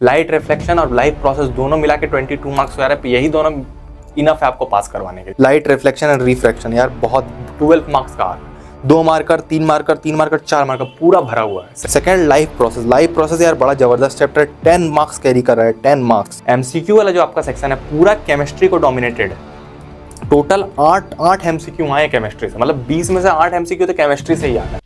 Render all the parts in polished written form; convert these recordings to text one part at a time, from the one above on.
Light reflection और light process दोनों मिला के 22 मार्क्स आ रहे हैं। यही दोनों इनफ है आपको पास करवाने के लिए। लाइट रिफ्लेक्शन एंड रिफ्रैक्शन यार बहुत 12 मार्क्स का 2 मार्कर 3 मार्कर 3 मार्कर 4 मार्कर पूरा भरा हुआ है। सेकंड लाइफ प्रोसेस यार बड़ा जबरदस्त चैप्टर है, 10 मार्क्स कैरी कर रहा है, 10 मार्क्स। एमसीक्यू वाला जो आपका सेक्शन है पूरा केमिस्ट्री को डोमिनेटेड है। टोटल 8 एमसीक्यू आए केमिस्ट्री से, मतलब 20 में से 8 एमसीक्यू तो केमिस्ट्री से ही आना है।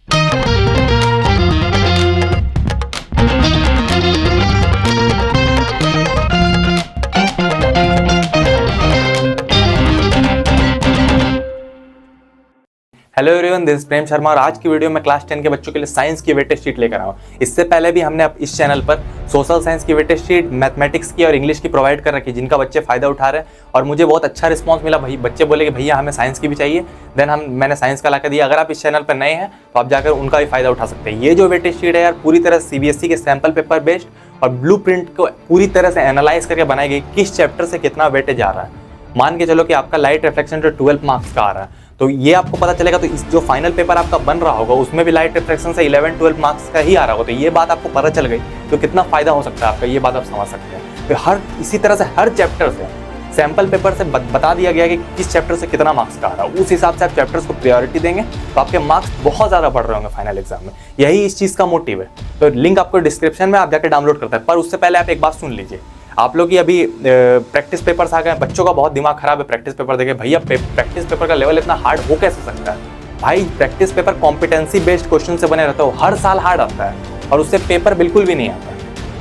हेलो एवरीवन, दिस इज प्रेम शर्मा और आज की वीडियो में क्लास 10 के बच्चों के लिए साइंस की वेटेज शीट लेकर आया हूं। इससे पहले भी हमने इस चैनल पर सोशल साइंस की वेटेज शीट, मैथमेटिक्स की और इंग्लिश की प्रोवाइड कर रखी, जिनका बच्चे फायदा उठा रहे हैं और मुझे बहुत अच्छा रिस्पांस मिला। भाई बच्चे बोले कि भैया हमें साइंस की भी चाहिए, देन मैंने साइंस का ला कर दिया। अगर आप इस चैनल पर नए हैं तो आप जाकर उनका भी फायदा उठा सकते हैं। ये जो वेटेज शीट है यार पूरी तरह सीबीएसई के सैंपल पेपर बेस्ड और ब्लू प्रिंट को पूरी तरह से एनालाइज करके बनाई गई, किस चैप्टर से कितना वेटेज आ रहा है। मान के चलो कि आपका लाइट रिफ्लेक्शन जो 12 मार्क्स का आ रहा है तो ये आपको पता चलेगा। तो इस जो फाइनल पेपर आपका बन रहा होगा उसमें भी लाइट रिफ्लेक्शन से 11-12 मार्क्स का ही आ रहा होगा। तो ये बात आपको पता चल गई तो कितना फायदा हो सकता है आपका, ये बात आप समझ सकते हैं। तो इसी तरह से हर चैप्टर से सैंपल पेपर से बता दिया गया कि किस चैप्टर से कितना मार्क्स का आ रहा है। उस हिसाब से आप चैप्टर्स को प्रायोरिटी देंगे तो आपके मार्क्स बहुत ज़्यादा बढ़ रहे होंगे फाइनल एग्जाम में। यही इस चीज़ का मोटिव है। तो लिंक आपको डिस्क्रिप्शन में, आप जाकर डाउनलोड करते हैं। पर उससे पहले आप एक बात सुन लीजिए। आप लोग की अभी प्रैक्टिस पेपर्स आ गए, बच्चों का बहुत दिमाग खराब है प्रैक्टिस पेपर देखे। भैया प्रैक्टिस पेपर का लेवल इतना हार्ड हो कैसे सकता है? भाई practice paper competency based question से बने रहता है, हर साल हार्ड आता है और उससे पेपर बिल्कुल भी नहीं आता।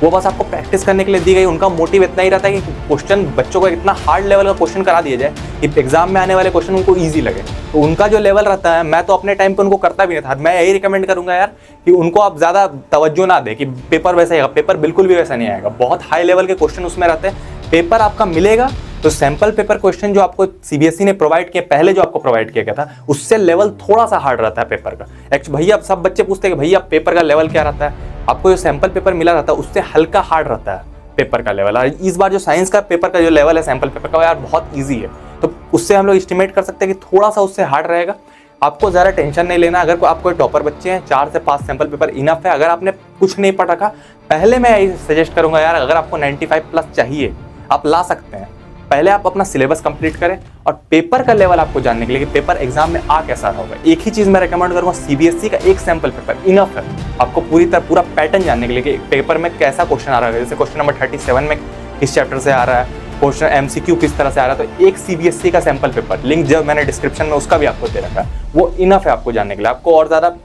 वो बस आपको प्रैक्टिस करने के लिए दी गई। उनका मोटिव इतना ही रहता है कि क्वेश्चन बच्चों को इतना हार्ड लेवल का क्वेश्चन करा दिया जाए कि एग्जाम में आने वाले क्वेश्चन उनको ईजी लगे। तो उनका जो लेवल रहता है, मैं तो अपने टाइम पे उनको करता भी नहीं था। मैं यही रिकमेंड करूंगा यार कि उनको आप ज़्यादा तवज्जो ना दें कि पेपर वैसा आएगा। पेपर बिल्कुल भी वैसा नहीं आएगा। बहुत हाई लेवल के क्वेश्चन उसमें रहते हैं। पेपर आपका मिलेगा तो सैंपल पेपर क्वेश्चन जो आपको सीबीएसई ने प्रोवाइड किया, पहले जो आपको प्रोवाइड किया गया था, उससे लेवल थोड़ा सा हार्ड रहता है पेपर का। भैया सब बच्चे पूछते हैं कि भैया पेपर का लेवल क्या रहता है? आपको जो सैंपल पेपर मिला रहता है उससे हल्का हार्ड रहता है पेपर का लेवल। और इस बार जो साइंस का पेपर का जो लेवल है सैंपल पेपर का, यार बहुत ईजी है। तो उससे हम लोग एस्टिमेट कर सकते हैं कि थोड़ा सा उससे हार्ड रहेगा। आपको ज़्यादा टेंशन नहीं लेना। अगर आप कोई टॉपर बच्चे हैं, 4 से 5 सैंपल पेपर इनफ है। अगर आपने कुछ नहीं पढ़ रखा, पहले मैं यही सजेस्ट करूंगा यार, अगर आपको 95 प्लस चाहिए आप ला सकते हैं। पहले आप अपना सिलेबस कंप्लीट करें और पेपर का लेवल आपको जानने के लिए कि पेपर एग्जाम में आ कैसा होगा। एक ही चीज़ मैं रेकमेंड करूंगा, सीबीएसई का एक सैंपल पेपर इनफ है आपको पूरा पैटर्न जानने के लिए कि पेपर में कैसा क्वेश्चन आ रहा है। जैसे क्वेश्चन नंबर 37 में किस चैप्टर से आ रहा है, क्वेश्चन एमसीक्यू किस तरह से आ रहा है। तो एक सीबीएसई का सैंपल पेपर लिंक जो मैंने डिस्क्रिप्शन में उसका भी आपको दे रखा है, वो इनफ है आपको जानने के लिए। आपको और ज़्यादा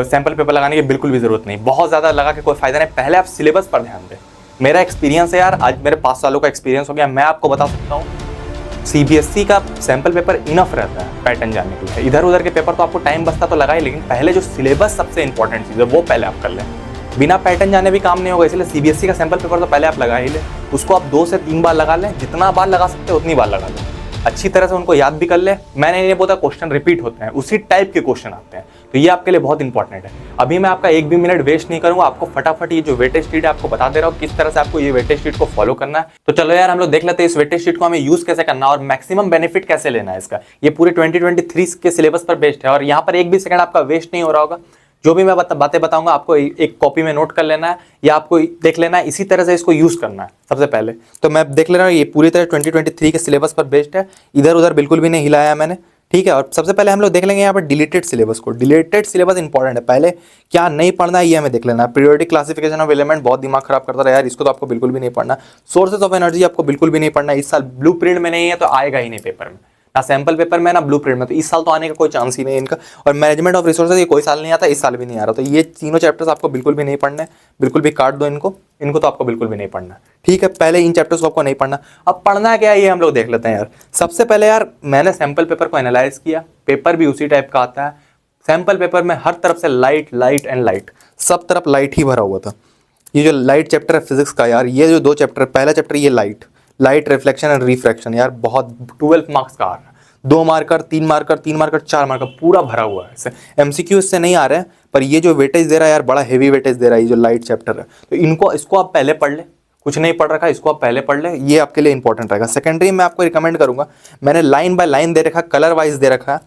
सैंपल पेपर लगाने की बिल्कुल भी जरूरत नहीं। बहुत ज़्यादा लगा के कोई फायदा नहीं। पहले आप सिलेबस पर ध्यान दें। मेरा एक्सपीरियंस है यार, आज मेरे 5 सालों का एक्सपीरियंस हो गया। मैं आपको बता सकता हूँ सीबीएसई का सैंपल पेपर इनफ रहता है पैटर्न जानने के लिए। इधर उधर के पेपर तो आपको टाइम बचता तो लगा ही, लेकिन पहले जो सिलेबस सबसे इंपॉर्टेंट चीज़ है वो पहले आप कर लें। बिना पैटर्न जाने भी काम नहीं होगा, इसलिए सीबीएसई का सैंपल पेपर तो पहले आप लगा ही लें। उसको आप 2 से 3 बार लगा लें, जितना बार लगा सकते हैं उतनी बार लगा लें। अच्छी तरह से उनको याद भी कर ले। मैंने ये बोला क्वेश्चन रिपीट होते हैं, उसी टाइप के क्वेश्चन आते हैं। तो ये आपके लिए बहुत इंपॉर्टेंट है। अभी मैं आपका एक भी मिनट वेस्ट नहीं करूंगा, आपको फटाफट ये जो वेटेज शीट है आपको बता दे रहा हूँ किस तरह से आपको ये वेटेज शीट को फॉलो करना है। तो चलो यार हम लोग देख लेते हैं इस वेटेज शीट को हमें यूज कैसे करना है और मैक्सिमम बेनिफिट कैसे लेना है इसका। ये पूरे 2023 के सिलेबस पर बेस्ड है और यहाँ पर एक भी सेकंड आपका वेस्ट नहीं हो रहा होगा। जो भी मैं बातें बताऊंगा आपको एक कॉपी में नोट कर लेना है या आपको देख लेना है, इसी तरह से इसको यूज करना है। सबसे पहले तो मैं देख ले रहा हूँ ये पूरी तरह 2023 के सिलेबस पर बेस्ड है, इधर उधर बिल्कुल भी नहीं हिलाया मैंने, ठीक है। और सबसे पहले हम लोग देख लेंगे यहाँ पर डिलीटेड सिलेबस को। डिलीटेड सिलेबस इंपॉर्टेंट है, पहले क्या नहीं पढ़ना है ये हमें देख लेना है। पीरियोडिक क्लासिफिकेशन ऑफ एलिमेंट बहुत दिमाग खराब करता रहा यार, इसको तो आपको बिल्कुल भी नहीं पढ़ना। सोर्सेज ऑफ एनर्जी आपको बिल्कुल भी नहीं पढ़ना। इस साल ब्लू प्रिंट में नहीं है तो आएगा ही नहीं पेपर में, ना सैंपल पेपर में ना ब्लू प्रिंट में। तो इस साल तो आने का कोई चांस ही नहीं है इनका। और मैनेजमेंट ऑफ रिसोर्सेज ये कोई साल नहीं आता, इस साल भी नहीं आ रहा। तो ये तीनों चैप्टर्स आपको बिल्कुल भी नहीं पढ़ने, बिल्कुल भी काट दो इनको तो आपको बिल्कुल भी नहीं पढ़ना, ठीक है। पहले इन चैप्टर्स को आपको नहीं पढ़ना। अब पढ़ना क्या है ये हम लोग देख लेते हैं यार। सबसे पहले यार मैंने सैंपल पेपर को एनालाइज किया, पेपर भी उसी टाइप का आता है। सैंपल पेपर में हर तरफ से लाइट लाइट एंड लाइट, सब तरफ लाइट ही भरा हुआ था। ये जो लाइट चैप्टर है फिजिक्स का यार, ये जो 2 चैप्टर, पहला चैप्टर ये लाइट रिफ्लेक्शन एंड रिफ्रैक्शन यार बहुत 12 मार्क्स का आ रहा है। 2 मार्कर 3 मार्कर 3 मार्कर 4 मार्कर पूरा भरा हुआ है। इससे एमसीक्यू इससे नहीं आ रहे हैं, पर ये जो वेटेज दे रहा है यार बड़ा हेवी वेटेज दे रहा है ये जो लाइट चैप्टर है। तो इसको आप पहले पढ़ ले, कुछ नहीं पढ़ रखा इसको आप पहले पढ़ ले, ये आपके लिए इंपॉर्टेंट रहेगा। सेकेंडरी में आपको रिकमेंड करूंगा, मैंने लाइन बाय लाइन दे रखा, कलर वाइज दे रखा।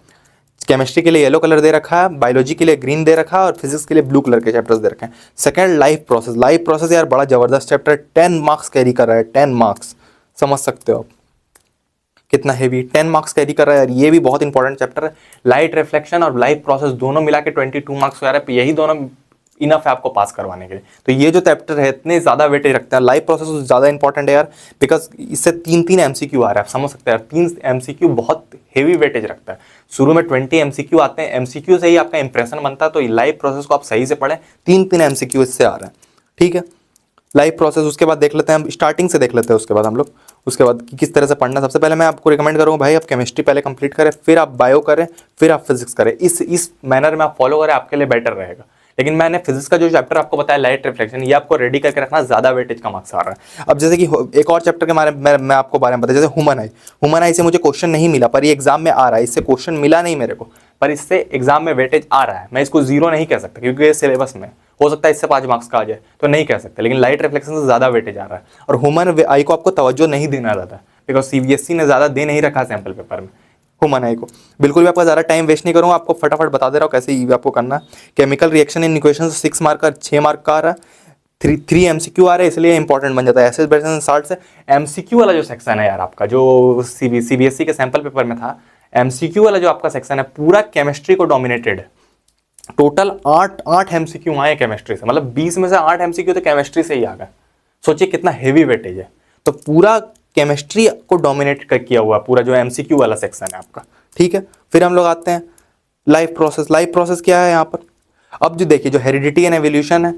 केमिस्ट्री के लिए येलो कलर दे रखा है, बायोलॉजी के लिए ग्रीन दे रखा है और फिजिक्स के लिए ब्लू कलर के चैप्टर्स दे रखे हैं। Second life process, life process यार बड़ा जबरदस्त चैप्टर, 10 मार्क्स कैरी कर रहा है, 10 मार्क्स, समझ सकते हो आप कितना हेवी 10 मार्क्स कैरी कर रहा है यार, ये भी बहुत इंपॉर्टेंट चैप्टर है। लाइट रिफ्लेक्शन और लाइफ प्रोसेस दोनों मिला के 22 मार्क्स आ रहा है, यही दोनों इनफ है आपको पास करवाने के लिए। तो ये जो चैप्टर है इतने ज़्यादा वेटेज रखते हैं, लाइफ प्रोसेस ज़्यादा इंपॉर्टेंट है यार, बिकॉज इससे 3 MCQ आ रहा है, आप समझ सकते हैं यार, 3 MCQ बहुत हेवी वेटेज रखता है। शुरू में 20 MCQ आते हैं, MCQ से ही आपका इंप्रेशन बनता है, तो लाइफ प्रोसेस को आप सही से पढ़ें, 3 MCQ इससे आ रहा है, ठीक है। लाइफ प्रोसेस उसके बाद देख लेते हैं हम, स्टार्टिंग से देख लेते हैं उसके बाद हम लोग, उसके बाद कि किस तरह से पढ़ना। सबसे पहले मैं आपको रिकमेंड करूँगा भाई आप केमिस्ट्री पहले कंप्लीट करें, फिर आप बायो करें, फिर आप फिजिक्स करें, इस मैनर में आप फॉलो करें, आपके लिए बेटर रहेगा। लेकिन मैंने फिजिक्स का जो चैप्टर आपको बताया लाइट रिफ्लेक्शन, ये आपको रेडी करके रखना, ज्यादा वेटेज का मार्क्स आ रहा है। अब जैसे कि एक और चैप्टर के बारे में मैं आपको बारे में बता, जैसे ह्यूमन आई से मुझे क्वेश्चन नहीं मिला, पर ये एग्जाम में आ रहा है, इससे क्वेश्चन मिला नहीं मेरे को, पर इससे एग्जाम में वेटेज आ रहा है। मैं इसको 0 नहीं कह सकता क्योंकि ये सिलेबस में हो सकता है इससे 5 मार्क्स का आ जाए, तो नहीं कह सकते। लेकिन लाइट रिफ्लेक्शन से ज्यादा वेटेज आ रहा है, और ह्यूमन आई को आपको तवज्जो नहीं देना ज्यादा, बिकॉज CBSE ने ज्यादा दे नहीं रखा सैंपल पेपर में ह्यूमन आई को। बिल्कुल भी आपका ज़्यादा टाइम वेस्ट नहीं करूँगा, आपको फटाफट बता दे रहा हूँ कैसे आपको करना है। Chemical reaction in equation 6 mark का 6 मार्क का आ रहा है, 3 MCQ आ रहा है, इसलिए इंपॉर्टेंट बन जाता है। एसिड बेस एंड साल्ट से MCQ वाला जो सेक्शन है यार आपका, जो CBSE के सैंपल पेपर में था, MCQ वाला जो आपका सेक्शन है पूरा केमिस्ट्री को डोमिनेटेड है। टोटल 8 MCQ आए केमिस्ट्री से, मतलब 20 में से 8 MCQ तो केमिस्ट्री से ही आ गए। सोचिए कितना हेवी वेटेज है, तो पूरा केमिस्ट्री को डोमिनेट किया हुआ पूरा जो MCQ वाला सेक्शन है आपका, ठीक है। फिर हम लोग आते हैं लाइफ प्रोसेस। लाइफ प्रोसेस क्या है यहाँ पर, अब जो देखिए जो हेरिडिटी एंड एवोल्यूशन है,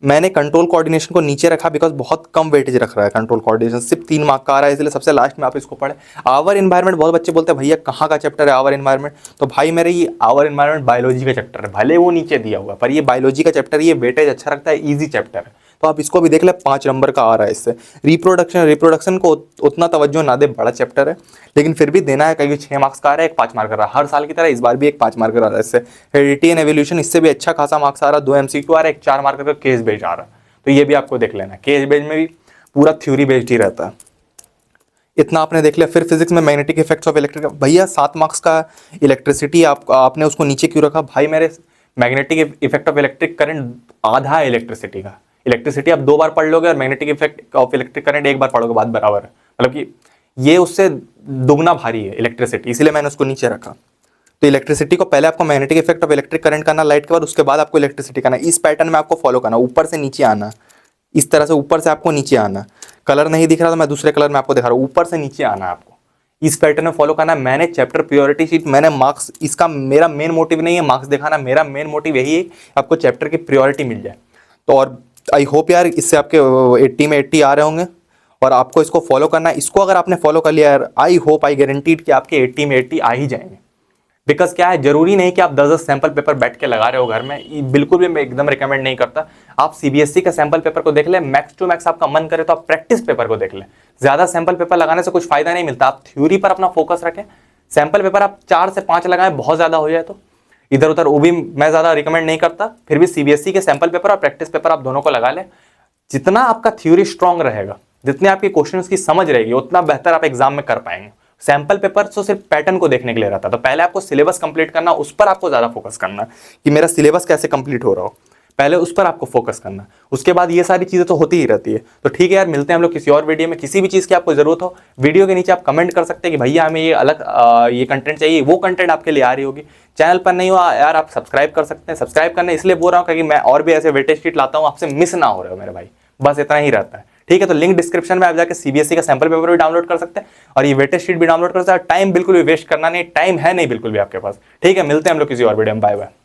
मैंने कंट्रोल कोऑर्डिनेशन को नीचे रखा बिकॉज बहुत कम वेटेज रख रहा है कंट्रोल कोऑर्डिनेशन, सिर्फ 3 मार्क का आ रहा है, इसलिए सबसे लास्ट में आप इसको पढ़े। आवर एनवायरनमेंट, बहुत बच्चे बोलते हैं भैया कहाँ का चैप्टर है आवर एनवायरनमेंट, तो भाई मेरे ये आवर एनवायरनमेंट बायोलॉजी का चैप्टर है, भले वो नीचे दिया हुआ, पर ये बायोलॉजी का चैप्टर, ये वेटेज अच्छा रखता है, ईजी चैप्टर है, तो आप इसको भी देख ले, 5 नंबर का आ रहा है इससे। रिप्रोडक्शन को उतना तवज्जो ना दे, बड़ा चैप्टर है, लेकिन फिर भी देना है, कहीं 6 मार्क्स का आ रहा है, एक 5 मार्क का रहा है, हर साल की तरह इस बार भी एक 5 मार्क का आ रहा है इससे। हेरिडिटी एंड एवोल्यूशन, इससे भी अच्छा खासा मार्क्स आ रहा है, 2 MCQ आ रहा है, एक 4 मार्क का केस बेस्ड आ रहा है, तो ये भी आपको देख लेना। केस बेस्ड में भी पूरा थ्योरी बेस्ड ही रहता है, इतना आपने देख लिया। फिर फिजिक्स में मैग्नेटिक इफेक्ट्स ऑफ इलेक्ट्रिक, भैया 7 मार्क्स का इलेक्ट्रिसिटी आपने उसको नीचे क्यों रखा भाई, मेरे magnetic effect of electric current आधा है इलेक्ट्रिसिटी का, इलेक्ट्रिसिटी आप 2 बार पढ़ लोगे और magnetic effect of electric current 1 बार पढ़ोगे, बात बराबर है, मतलब कि ये उससे दुगना भारी है इलेक्ट्रिसिटी, इसलिए मैंने उसको नीचे रखा। तो इलेक्ट्रिसिटी को पहले आपको magnetic effect of electric current करना लाइट के बाद, उसके बाद आपको इलेक्ट्रिसिटी करना, इस पैटर्न में आपको फॉलो करना, ऊपर से नीचे आना, इस तरह से ऊपर से आपको नीचे आना। कलर नहीं दिख रहा तो मैं दूसरे कलर में आपको दिखा रहा हूँ, ऊपर से नीचे आना आपको, इस पैटर्न में फॉलो करना। मैंने चैप्टर प्रियोरिटी शीट, मैंने मार्क्स, इसका मेरा मेन मोटिव नहीं है मार्क्स दिखाना, मेरा मेन मोटिव यही है आपको चैप्टर की प्रियोरिटी मिल जाए। तो और आई होप यार इससे आपके 80 में 80 आ रहे होंगे, और आपको इसको फॉलो करना है। इसको अगर आपने फॉलो कर लिया यार, आई होप, आई गारंटीड कि आपके 80 में 80 आ ही जाएंगे। बिकॉज क्या है, जरूरी नहीं कि आप 10-10 सैंपल पेपर बैठ के लगा रहे हो घर में, बिल्कुल भी मैं एकदम रिकमेंड नहीं करता। आप CBSE का सैंपल पेपर को देख ले, मैक्स टू मैक्स आपका मन करे तो आप प्रैक्टिस पेपर को देख ले। ज्यादा सैंपल पेपर लगाने से कुछ फायदा नहीं मिलता, आप थ्योरी पर अपना फोकस रखें। सैंपल पेपर आप 4 से 5 लगाएं, बहुत ज्यादा हो जाए तो इधर उधर, वो भी मैं ज्यादा रिकमेंड नहीं करता। फिर भी CBSE के सैंपल पेपर और प्रैक्टिस पेपर आप दोनों को लगा ले। जितना आपका थ्योरी स्ट्रांग रहेगा, जितने आपके क्वेश्चंस की समझ रहेगी, उतना बेहतर आप एग्जाम में कर पाएंगे। सैंपल पेपर तो सिर्फ पैटर्न को देखने के लिए रहता है, तो पहले आपको सिलेबस कंप्लीट करना, उस पर आपको ज्यादा फोकस करना कि मेरा सिलेबस कैसे कंप्लीट हो रहा हो, पहले उस पर आपको फोकस करना। उसके बाद ये सारी चीजें तो होती ही रहती है। तो ठीक है यार, मिलते हैं हम लोग किसी और वीडियो में। किसी भी चीज की आपको जरूरत हो, वीडियो के नीचे आप कमेंट कर सकते हैं कि भैया हमें ये अलग ये कंटेंट चाहिए, वो कंटेंट आपके लिए आ रही होगी। चैनल पर नहीं हो यार, आप सब्सक्राइब कर सकते हैं। सब्सक्राइब करना इसलिए बोल रहा हूँ क्योंकि मैं और भी ऐसे वेटेज शीट लाता हूँ, आपसे मिस ना हो रहे हो मेरे भाई, बस इतना ही रहता है। ठीक है, तो लिंक डिस्क्रिप्शन में आप जाकर CBSE का सैंपल पेपर भी डाउनलोड कर सकते हैं और ये वेटेज शीट भी डाउनलोड कर सकते हैं। टाइम बिल्कुल भी वेस्ट करना नहीं, टाइम है नहीं बिल्कुल भी आपके पास। ठीक है, मिलते हैं हम लोग किसी और वीडियो में। Bye bye.